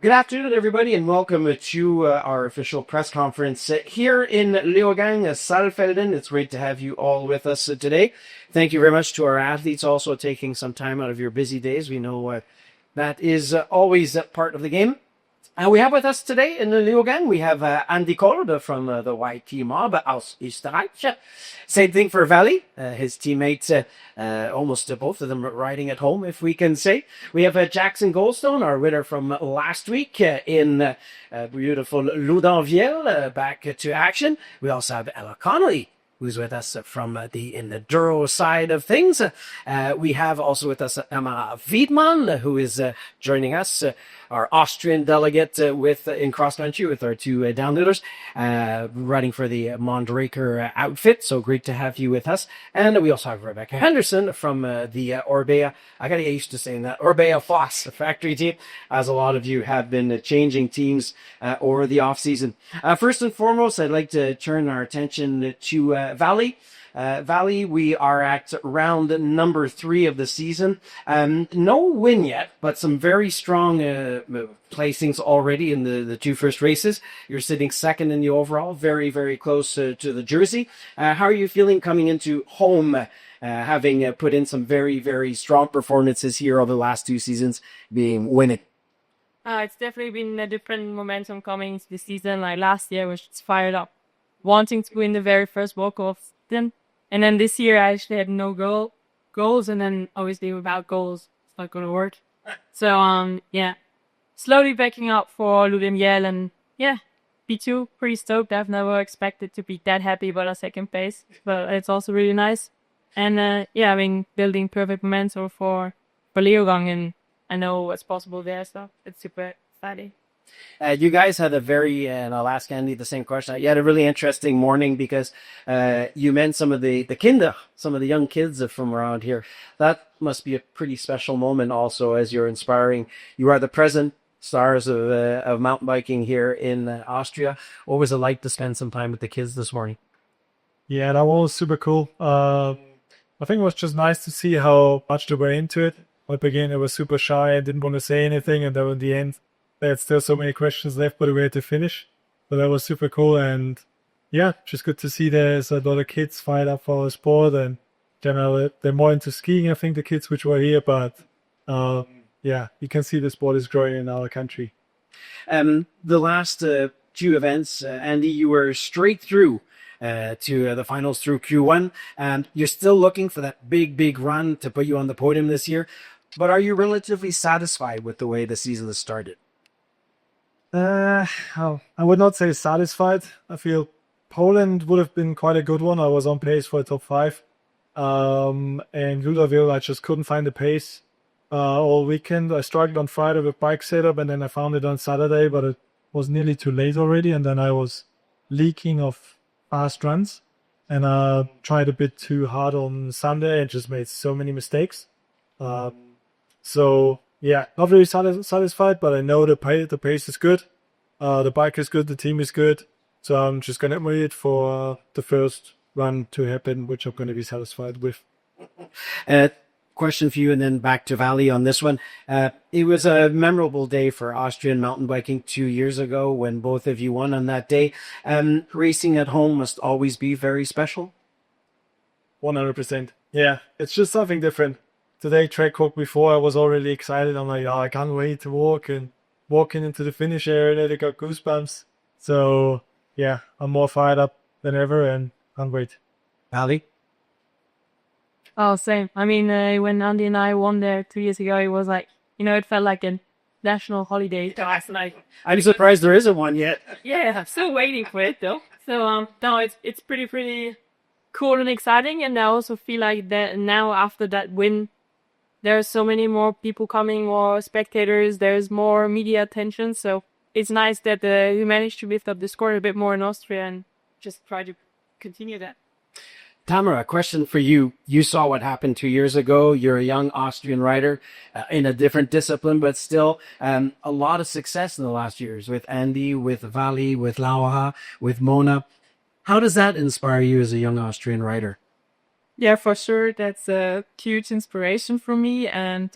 Good afternoon, everybody, and welcome to our official press conference here in Leogang, Saalfelden. It's great to have you all with us today. Thank you very much to our athletes also taking some time out of your busy days. We know that is always part of the game. We have with us today in the Leogang, we have Andy Kolb from the YT Mob aus Österreich. Same thing for Vali, his teammates, almost both of them riding at home, if we can say. We have Jackson Goldstone, our winner from last week in beautiful Loudanvielle, back to action. We also have Ella Conolly, who's with us from the Enduro side of things. We have also with us Tamara Wiedmann, who is joining us, our Austrian delegate in cross country with our two downhillers, riding for the Mondraker outfit. So great to have you with us. And we also have Rebecca Henderson from the Orbea. I gotta get used to saying that, Orbea Foss factory team, as a lot of you have been changing teams over the off season. First and foremost, I'd like to turn our attention to Vali. Vali, we are at round number 3 of the season. No win yet, but some very strong placings already in the two first races. You're sitting second in the overall, very, very close to the jersey. How are you feeling coming into home, having put in some very, very strong performances here over the last 2 seasons, being winning? It's definitely been a different momentum coming into the season. Like last year, I was just fired up, wanting to win the very first walk-off. And then this year, I actually had no goals, and then obviously without goals, it's not going to work. So, slowly backing up for Loudanvielle, and P2, pretty stoked. I've never expected to be that happy about a second place, but it's also really nice. And building perfect momentum for Leogang, and I know what's possible there, so it's super exciting. You guys had a very, and I'll ask Andy the same question. You had a really interesting morning because you met some of the kinder, some of the young kids from around here. That must be a pretty special moment also, as you're inspiring. You are the present stars of mountain biking here in Austria. What was it like to spend some time with the kids this morning? Yeah, that was super cool. I think it was just nice to see how much they were into it. At the beginning, I was super shy and didn't want to say anything, and then in the end, they had still so many questions left, but we had to finish. So that was super cool, and yeah, just good to see there's a lot of kids fired up for our sport, and generally they're more into skiing, I think, the kids which were here, but you can see the sport is growing in our country. The last 2 events, Andy, you were straight through to the finals through Q1, and you're still looking for that big run to put you on the podium this year. But are you relatively satisfied with the way the season has started? I would not say satisfied. I feel Poland would have been quite a good one. I was on pace for a top 5. And Loudanvielle, I just couldn't find the pace all weekend. I struggled on Friday with bike setup, and then I found it on Saturday, but it was nearly too late already. And then I was leaking of fast runs, and I tried a bit too hard on Sunday and just made so many mistakes. Not very satisfied, but I know the pace is good. The bike is good, the team is good. So I'm just going to wait for the first run to happen, which I'm going to be satisfied with. Question for you, and then back to Vali on this one. It was a memorable day for Austrian mountain biking 2 years ago when both of you won on that day. Racing at home must always be very special. 100%. Yeah, it's just something different. Today, track walk before, I was already excited. I'm like, I can't wait to walking into the finish area. They got goosebumps. So, yeah, I'm more fired up than ever and can't wait. Vali? Oh, same. I mean, when Andy and I won there 2 years ago, it was like, it felt like a national holiday last night. I'm surprised there isn't one yet. Yeah, I'm still waiting for it though. So, no, it's pretty cool and exciting. And I also feel like that now after that win, there's so many more people coming, more spectators, there's more media attention. So it's nice that we managed to lift up the score a bit more in Austria and just try to continue that. Tamara, a question for you. You saw what happened 2 years ago. You're a young Austrian rider in a different discipline, but still a lot of success in the last years with Andy, with Vali, with Laura, with Mona. How does that inspire you as a young Austrian rider? Yeah, for sure. That's a huge inspiration for me. And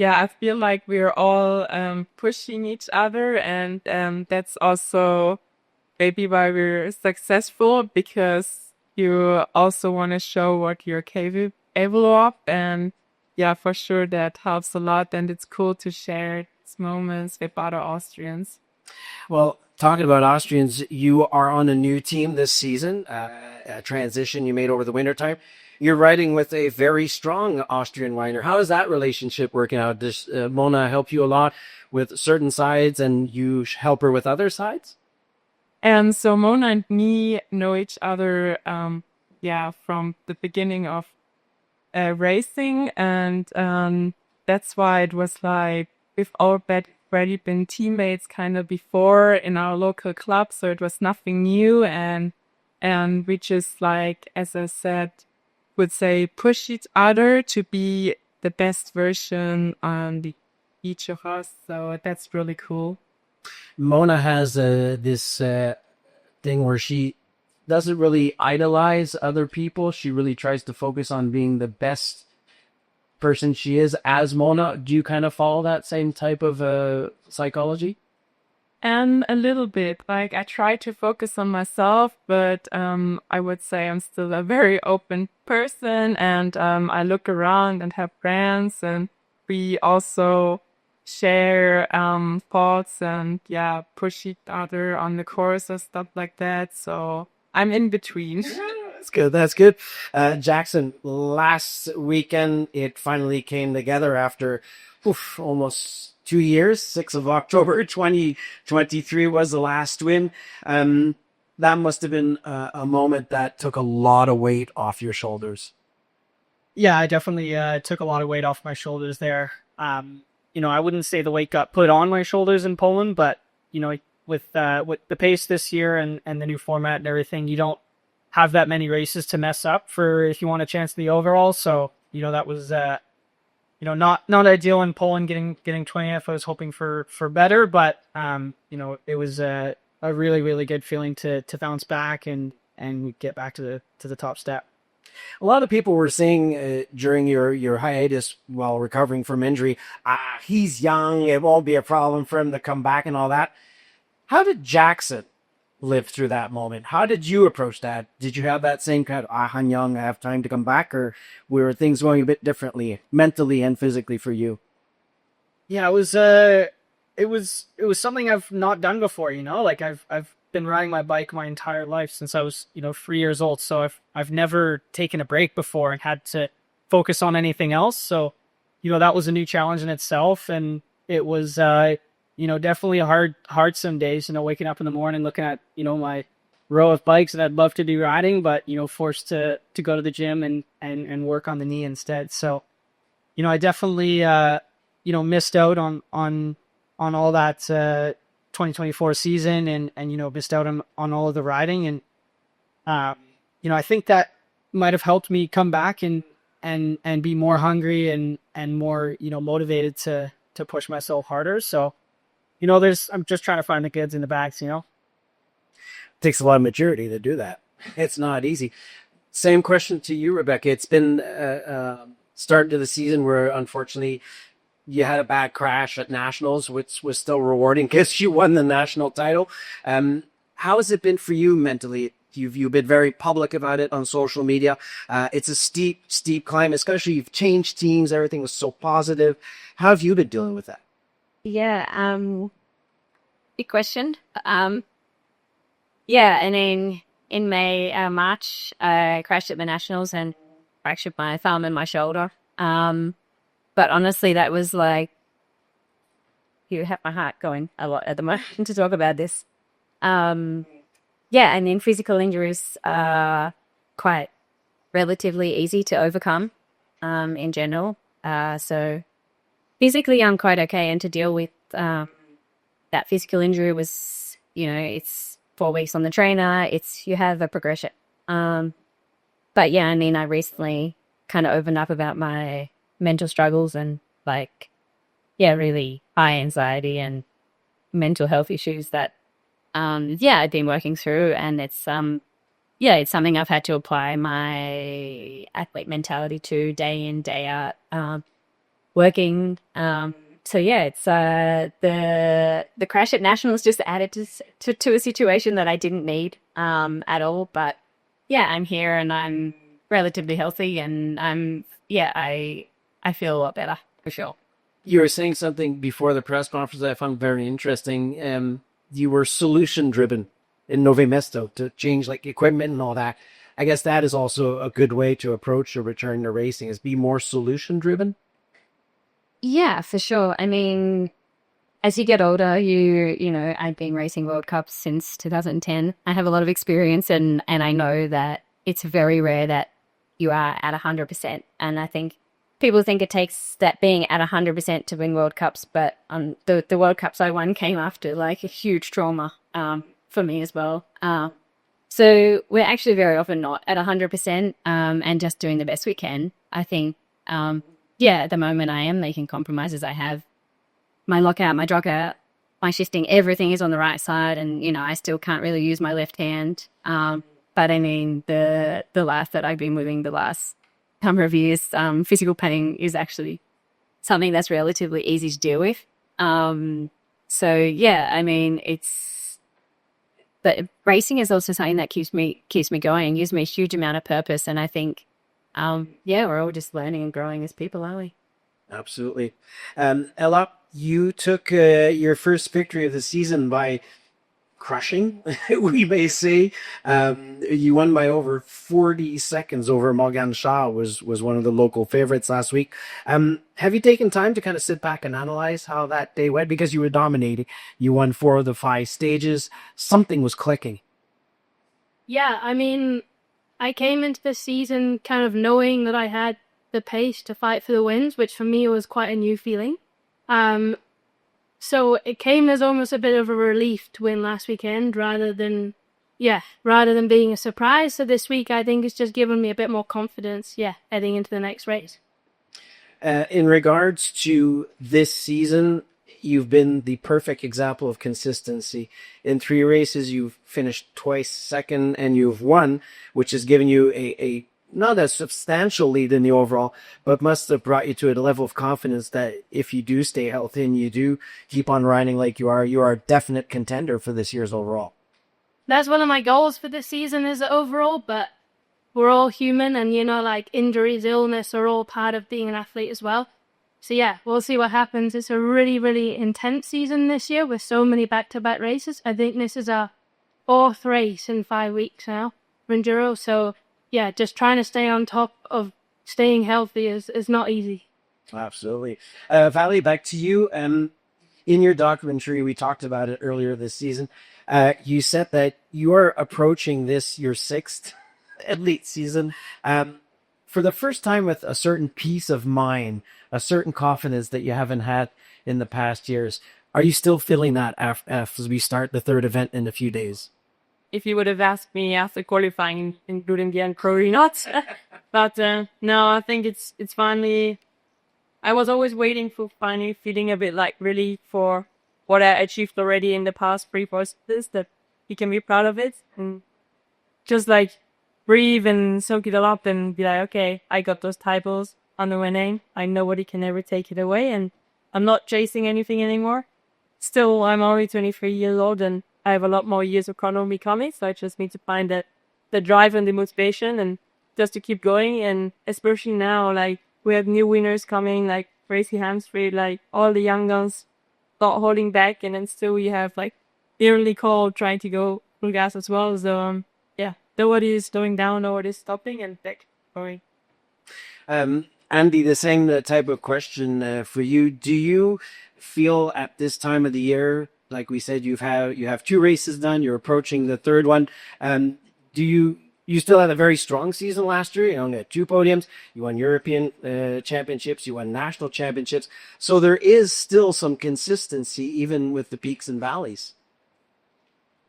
yeah, I feel like we're all pushing each other, and that's also maybe why we're successful, because you also want to show what you're capable of, and yeah, for sure that helps a lot, and it's cool to share these moments with other Austrians. Well, talking about Austrians, you are on a new team this season, a transition you made over the winter time. You're riding with a very strong Austrian rider. How is that relationship working out? Does Mona help you a lot with certain sides and you help her with other sides? And so Mona and me know each other, yeah, from the beginning of racing, and that's why it was like we've already been teammates kind of before in our local club, so it was nothing new, and we just, like, as I said, would say push each other to be the best version on each of us. So that's really cool. Mona has this thing where she doesn't really idolize other people. She really tries to focus on being the best person she is as Mona. Do you kind of follow that same type of psychology? And a little bit, like, I try to focus on myself, but I would say I'm still a very open person, and I look around and have friends, and we also share thoughts and, yeah, push each other on the course and stuff like that. So I'm in between. That's good. That's good. Jackson, last weekend, it finally came together after almost 2 years. 6th of October 2023 was the last win. That must have been a moment that took a lot of weight off your shoulders. Yeah, I definitely took a lot of weight off my shoulders there. I wouldn't say the weight got put on my shoulders in Poland, but, with the pace this year and the new format and everything, you don't have that many races to mess up for if you want a chance in the overall. So, that was, not ideal in Poland getting 20th. I was hoping for better, but, it was a really, really good feeling to bounce back and get back to the top step. A lot of people were saying during your hiatus while recovering from injury, he's young, it won't be a problem for him to come back and all that. How did Jackson live through that moment? How did you approach that? Did you have that same kind of, I'm young, I have time to come back, or were things going a bit differently, mentally and physically for you? Yeah, it was something I've not done before, like I've been riding my bike my entire life since I was, 3 years old. So I've never taken a break before and had to focus on anything else. So, that was a new challenge in itself. And it was, definitely hard some days, waking up in the morning, looking at, my row of bikes that I'd love to do riding, but, forced to go to the gym and work on the knee instead. So, I definitely, missed out on all that, 2024 season and missed out on all of the riding. And, I think that might have helped me come back and be more hungry and more, motivated to push myself harder. So, I'm just trying to find the goods in the bags, It takes a lot of maturity to do that. It's not easy. Same question to you, Rebecca. It's been start to the season where unfortunately you had a bad crash at nationals, which was still rewarding because you won the national title. How has it been for you mentally? You've been very public about it on social media. It's a steep climb, especially you've changed teams. Everything was so positive. How have you been dealing with that? Yeah, big question. Yeah, and in May, March, I crashed at the nationals and fractured my thumb and my shoulder. But honestly, that was like, you have my heart going a lot at the moment to talk about this. Yeah, and then physical injuries are quite relatively easy to overcome in general. So physically, I'm quite okay, and to deal with that physical injury was, it's 4 weeks on the trainer. You have a progression. But yeah, I recently kind of opened up about my mental struggles and really high anxiety and mental health issues that, I've been working through, and it's something I've had to apply my athlete mentality to day in, day out. working. So yeah, it's the crash at nationals just added to a situation that I didn't need at all. But yeah, I'm here and I'm relatively healthy, and I feel a lot better for sure. You were saying something before the press conference that I found very interesting. You were solution driven in Nove Mesto to change like equipment and all that. I guess that is also a good way to approach a return to racing, is be more solution driven. Yeah, for sure. I mean, as you get older, you know, I've been racing World Cups since 2010. I have a lot of experience, and I know that it's very rare that you are at 100%. And I think people think it takes that being at 100% to win World Cups, but the World Cups I won came after like a huge trauma for me as well. So we're actually very often not at 100% and just doing the best we can. I think, at the moment I am making compromises. I have my lockout, my drop out, my shifting, everything is on the right side, and, you know, I still can't really use my left hand. But I mean, the life that I've been living the last number of years, physical pain is actually something that's relatively easy to deal with. So yeah, I mean, but racing is also something that keeps me going, gives me a huge amount of purpose. And I think, we're all just learning and growing as people, aren't we? Absolutely. Ella, you took your first victory of the season by crushing, we may say. You won by over 40 seconds over Morgan Shaw, was one of the local favorites last week. Have you taken time to kind of sit back and analyze how that day went? Because you were dominating. You won 4 of the 5 stages. Something was clicking. Yeah, I mean, I came into the season kind of knowing that I had the pace to fight for the wins, which for me was quite a new feeling. So it came as almost a bit of a relief to win last weekend rather than being a surprise. So this week, I think it's just given me a bit more confidence, heading into the next race. In regards to this season, you've been the perfect example of consistency. In 3 races, you've finished twice second and you've won, which has given you a not a substantial lead in the overall, but must have brought you to a level of confidence that if you do stay healthy and you do keep on riding like you are a definite contender for this year's overall. That's one of my goals for this season is the overall, but we're all human, and, you know, like injuries, illness are all part of being an athlete as well. So yeah, we'll see what happens. It's a really, really intense season this year with so many back-to-back races. I think this is our 4th race in 5 weeks now for Enduro. So yeah, just trying to stay on top of staying healthy is not easy. Absolutely. Vali, back to you. In your documentary, we talked about it earlier this season. You said that you are approaching this your 6th elite season for the first time with a certain peace of mind, a certain confidence that you haven't had in the past years. Are you still feeling that as we start the 3rd event in a few days? If you would have asked me after qualifying, including the end, probably not. But no, I think it's finally. I was always waiting for finally feeling a bit like relief for what I achieved already in the past 3 races, that you can be proud of it and just like breathe and soak it all up and be like, okay, I got those titles under my name. I know nobody can ever take it away, and I'm not chasing anything anymore. Still, I'm only 23 years old and I have a lot more years of Conolly coming, so I just need to find the drive and the motivation and just to keep going. And especially now, like, we have new winners coming, like Tracy Hamstreet, like all the young guns not holding back, and then still you have like the early call trying to go full gas as well. So nobody is slowing down, nobody is stopping, and back going. Andy, the same type of question for you. Do you feel at this time of the year, like we said, you have 2 races done, you're approaching the 3rd one. Do you still had a very strong season last year? You only had 2 podiums. You won European championships. You won national championships. So there is still some consistency, even with the peaks and valleys.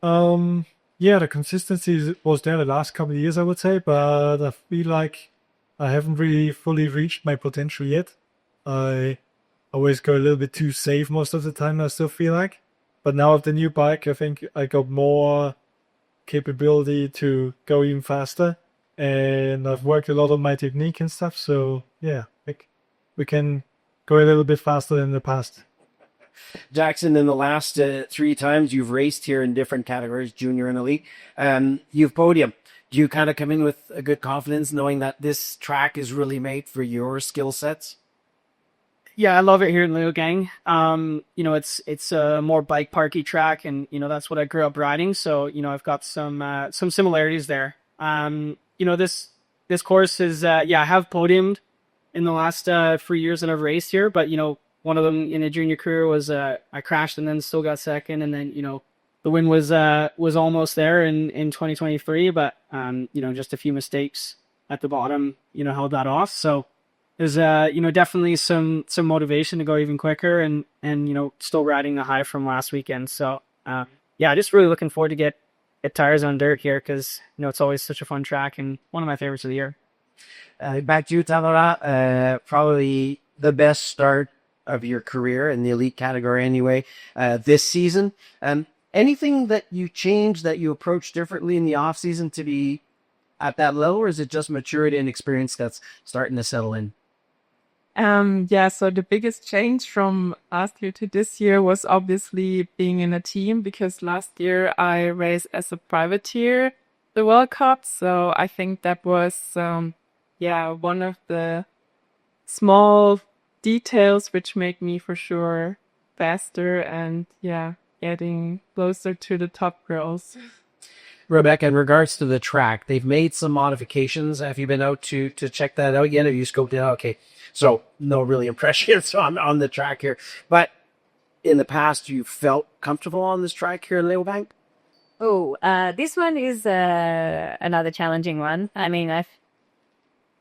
The consistency was there the last couple of years, I would say, but I feel like I haven't really fully reached my potential yet. I always go a little bit too safe most of the time, I still feel like. But now with the new bike, I think I got more capability to go even faster. And I've worked a lot on my technique and stuff. So, yeah, we can go a little bit faster than in the past. Jackson, in the last 3 times you've raced here in different categories, junior and elite, you've podium. Do you kind of come in with a good confidence knowing that this track is really made for your skill sets? Yeah, I love it here in Leogang. You know, it's a more bike parky track, and you know that's what I grew up riding. So you know, I've got some similarities there. You know, this course is I have podiumed in the last 3 years that I've raced here, but you know, one of them in a junior career was I crashed and then still got second, and then you know the win was almost there in 2023, but you know, just a few mistakes at the bottom, you know, held that off. So there's you know, definitely some motivation to go even quicker, and you know, still riding the high from last weekend. So yeah, just really looking forward to get tires on dirt here, because you know it's always such a fun track and one of my favorites of the year. Back to you, Tamara. Probably the best start of your career in the elite category anyway, this season. Anything that you changed, that you approach differently in the off season to be at that level, or is it just maturity and experience that's starting to settle in? Yeah, so the biggest change from last year to this year was obviously being in a team, because last year I raced as a privateer the World Cup. So I think that was, one of the small details which make me for sure faster and, getting closer to the top girls. Rebecca, in regards to the track, they've made some modifications. Have you been out to check that out yet? Have you scoped it out? Okay, so no really impressions on the track here. But in the past, you felt comfortable on this track here in Leogang? Oh, this one is another challenging one. I mean, I've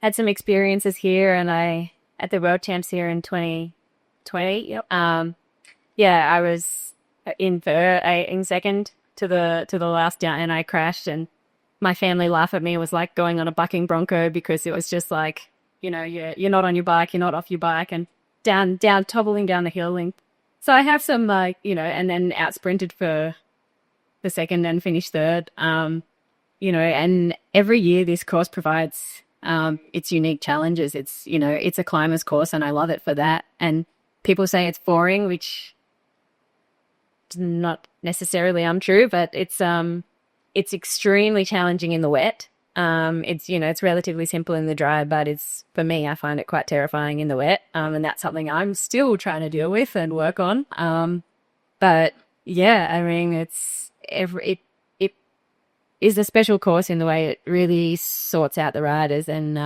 had some experiences here, and I at the World Champs here in 2020. Yep. I was in second to the last down, and I crashed, and my family laughed at me. It was like going on a bucking bronco, because it was just like, you know, you're not on your bike, you're not off your bike, and down, toppling down the hill. And so I have some and then out sprinted for the second and finished third. And every year this course provides its unique challenges. It's a climber's course, and I love it for that. And people say it's boring, which is not necessarily untrue, but it's extremely challenging in the wet. It's relatively simple in the dry, but for me, I find it quite terrifying in the wet. And that's something I'm still trying to deal with and work on. But yeah, I mean, it is a special course in the way it really sorts out the riders, and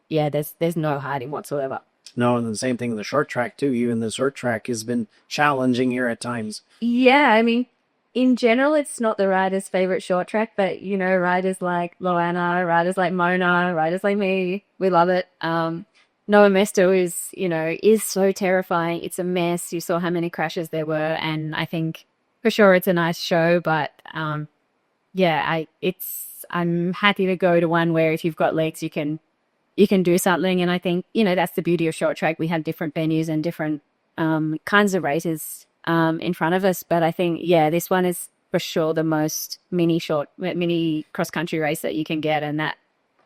there's no hiding whatsoever. No, and the same thing in the short track too. Even the short track has been challenging here at times. Yeah, I mean, in general, it's not the rider's favorite short track, but riders like Loana, riders like Mona, riders like me, we love it. Noah Mesto is so terrifying. It's a mess. You saw how many crashes there were, and I think for sure it's a nice show, but I'm happy to go to one where if you've got legs, you can do something. And I think, that's the beauty of short track. We have different venues and different kinds of races in front of us. But I think, this one is for sure the most mini cross-country race that you can get. And that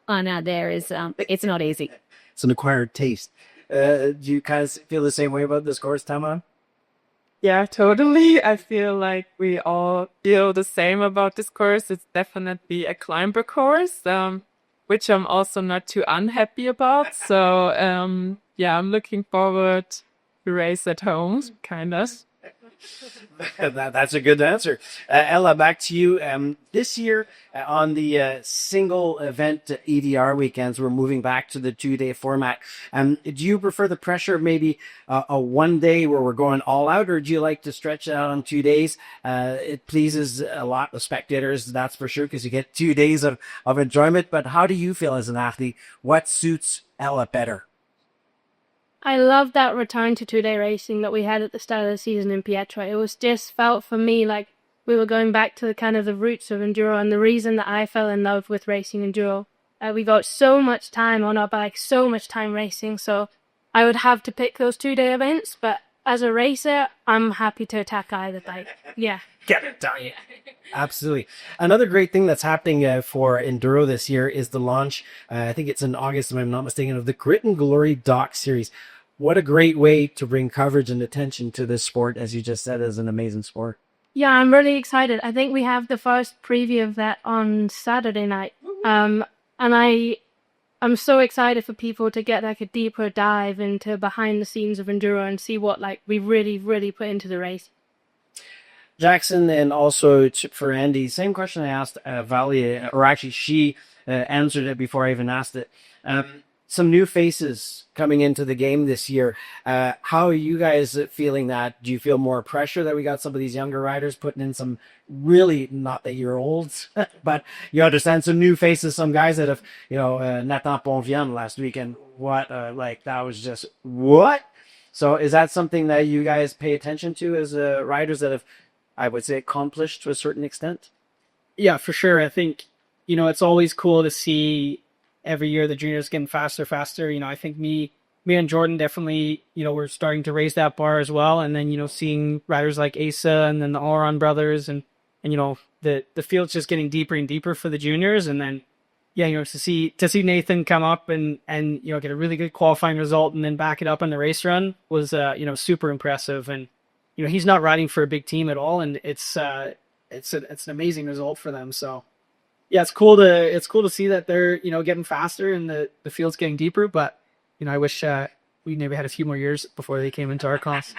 one out there is, it's not easy. It's an acquired taste. Do you guys feel the same way about this course, Tamara? Yeah, totally. I feel like we all feel the same about this course. It's definitely a climber course, which I'm also not too unhappy about. So, I'm looking forward to race at home, kind of. That's a good answer. Ella, back to you. This year on the single event EDR weekends, we're moving back to the 2-day format. Do you prefer the pressure of maybe a 1 day where we're going all out, or do you like to stretch it out on 2 days? It pleases a lot of spectators, that's for sure, because you get 2 days of enjoyment. But how do you feel as an athlete? What suits Ella better? I love that return to 2-day racing that we had at the start of the season in Pietra. It was just felt for me like we were going back to the roots of enduro, and the reason that I fell in love with racing enduro. We got so much time on our bike, so much time racing, so I would have to pick those 2-day events, but as a racer, I'm happy to attack either bike. Yeah. Get it done. Absolutely. Another great thing that's happening for Enduro this year is the launch, I think it's in August, if I'm not mistaken, of the Grit and Glory Doc series. what a great way to bring coverage and attention to this sport, as you just said, is an amazing sport. Yeah, I'm really excited. I think we have the first preview of that on Saturday night. And I'm so excited for people to get like a deeper dive into behind the scenes of enduro and see what like we really, really put into the race. Jackson, and also for Andy, same question I asked Vali, or actually she answered it before I even asked it. Some new faces coming into the game this year. How are you guys feeling that? Do you feel more pressure that we got some of these younger riders putting in some really, not that you're old, but you understand, some new faces, some guys that have, Nathan Ponvian last weekend, that was just, what? So is that something that you guys pay attention to as riders that have, I would say, accomplished to a certain extent? Yeah, for sure. I think, it's always cool to see every year the juniors getting faster. I think me and Jordan definitely, we're starting to raise that bar as well. And then, seeing riders like Asa and then the Allron brothers and the field's just getting deeper and deeper for the juniors. And then, to see Nathan come up and get a really good qualifying result and then back it up on the race run was, super impressive. And, he's not riding for a big team at all. And it's an amazing result for them. So, yeah, it's cool to see that they're, getting faster and the field's getting deeper. But, I wish we maybe had a few more years before they came into our class.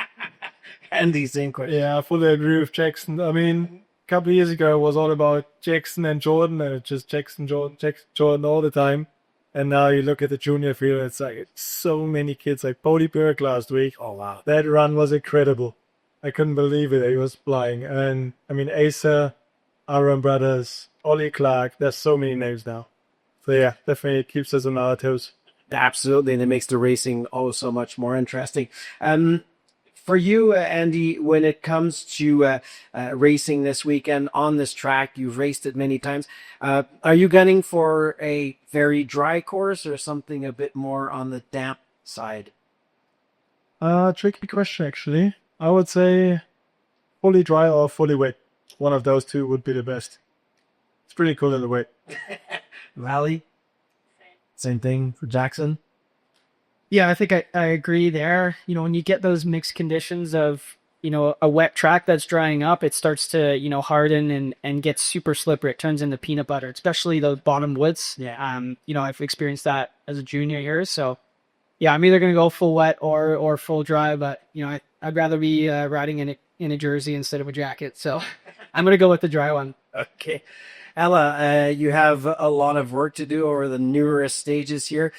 And the same question. Yeah, I fully agree with Jackson. I mean, a couple of years ago, it was all about Jackson and Jordan, and it's just Jackson, Jordan all the time. And now you look at the junior field, it's like so many kids, like Bodie Burke last week. Oh, wow. That run was incredible. I couldn't believe it. He was flying. And, I mean, Asa, Aaron Brothers, Ollie Clark, there's so many names now. So, yeah, definitely keeps us on our toes. Absolutely, and it makes the racing so much more interesting. For you, Andy, when it comes to racing this weekend on this track, you've raced it many times. Are you gunning for a very dry course or something a bit more on the damp side? Tricky question, actually. I would say fully dry or fully wet. One of those two would be the best. It's pretty cool in the wet. Vali? Same thing for Jackson? Yeah, I think I agree there. When you get those mixed conditions of, a wet track that's drying up, it starts to, harden and get super slippery. It turns into peanut butter, especially the bottom woods. Yeah. I've experienced that as a junior here. So, yeah, I'm either going to go full wet or full dry, but, I'd rather be riding in a jersey instead of a jacket. So I'm going to go with the dry one. Okay. Ella, you have a lot of work to do over the numerous stages here.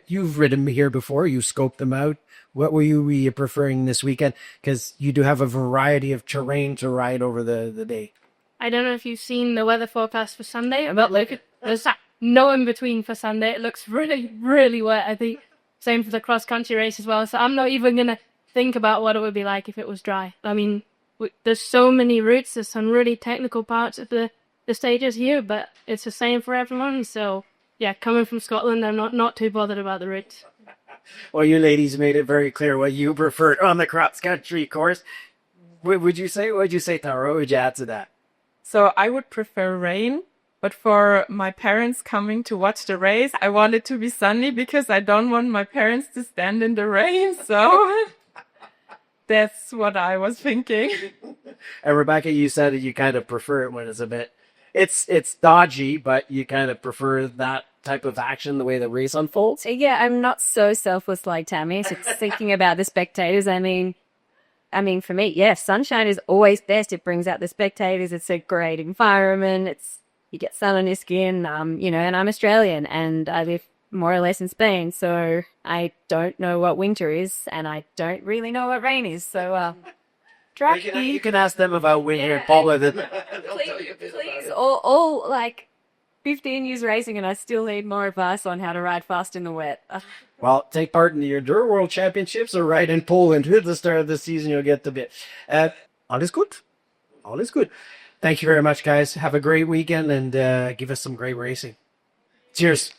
You've ridden here before. You scoped them out. What were you preferring this weekend? Because you do have a variety of terrain to ride over the day. I don't know if you've seen the weather forecast for Sunday, but there's no in between for Sunday. It looks really, really wet. I think same for the cross country race as well. So I'm not even going to think about what it would be like if it was dry. I mean, there's so many routes. There's some really technical parts of the stages here, but it's the same for everyone. So yeah, coming from Scotland, I'm not too bothered about the routes. Well, you ladies made it very clear what you preferred on the cross country course. What would you say, Tamara? What would you add to that? So I would prefer rain, but for my parents coming to watch the race, I want it to be sunny because I don't want my parents to stand in the rain. So that's what I was thinking. And Rebecca, you said that you kind of prefer it when it's a bit, it's dodgy, but you kind of prefer that type of action, the way the race unfolds. So yeah, I'm not so selfless like Tammy. So thinking about the spectators, I mean, for me, yeah, sunshine is always best. It brings out the spectators. It's a great environment. You get sun on your skin, and I'm Australian and I live more or less in Spain. So I don't know what winter is and I don't really know what rain is. So, you can ask them about winter, Paula. Please, all like 15 years racing and I still need more advice on how to ride fast in the wet. Well, take part in the Enduro World Championships or ride in Poland at the start of the season. You'll get the bit. All is good. All is good. Thank you very much, guys. Have a great weekend and give us some great racing. Cheers.